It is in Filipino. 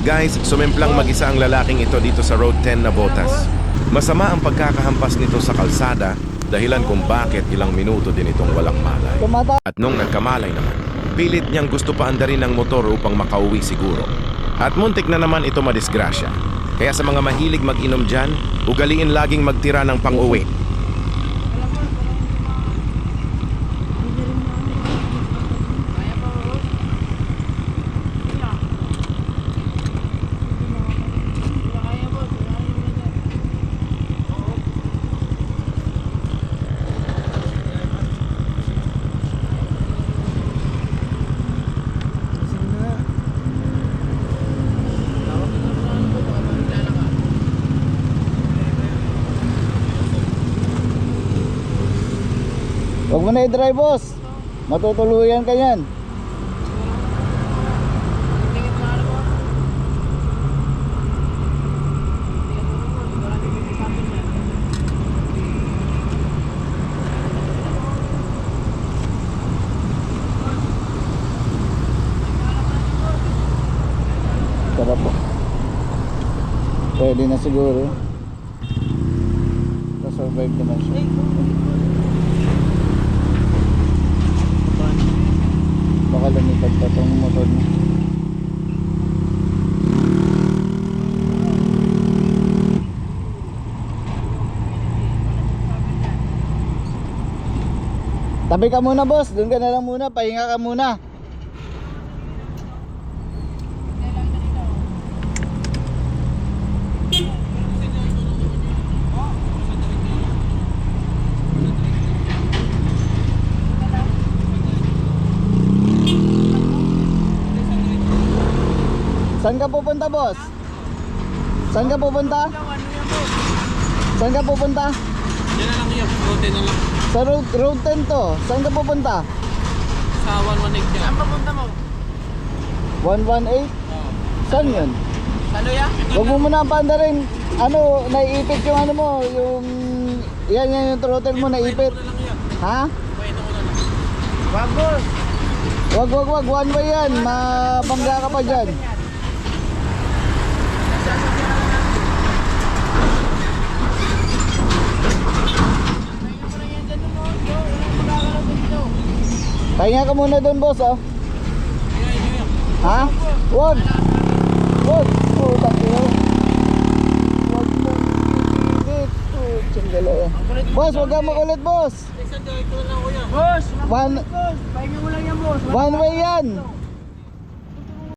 Guys, sumemplang mag-isa ang lalaking ito dito sa Road 10 Navotas. Masama ang pagkakahampas nito sa kalsada, dahilan kung bakit ilang minuto din itong walang malay. At nung nagkamalay naman, pilit niyang gusto pa andarin ng motor upang makauwi siguro. At muntik na naman ito madisgrasya. Kaya sa mga mahilig mag-inom dyan, ugaliin laging magtira ng pang-uwi. Huwag mo na i-drive, boss. Matutuluyan ka yan. Sarap po. Pwede na siguro. Kasurvive naman siya. Baka lumipad pa itong motor niya. Tabi ka muna, boss. Doon ka na lang muna. Pahinga ka muna. Saan ka pupunta, boss? Saan ka pupunta? Saan ka pupunta? Yan na lang yun, road 10 na lang. Sa road 10 to. Saan ka pupunta? Sa 118 dyan. Saan papunta mo? 118? Saan yun? Ano ya? Huwag mo muna paanda rin. Ano, naiipit yung ano mo, yung... Yan yung throttle mo, naipit. Ha? Wag, boss. Wag. One way yan. Mabangga ka pa dyan. Pahinga ka muna doon, boss, oh. Ha? Wag. Putak yun. Wag mo. Boss, wag ka makulit, boss. Boss, One pahinga mo lang yan, boss. way yan.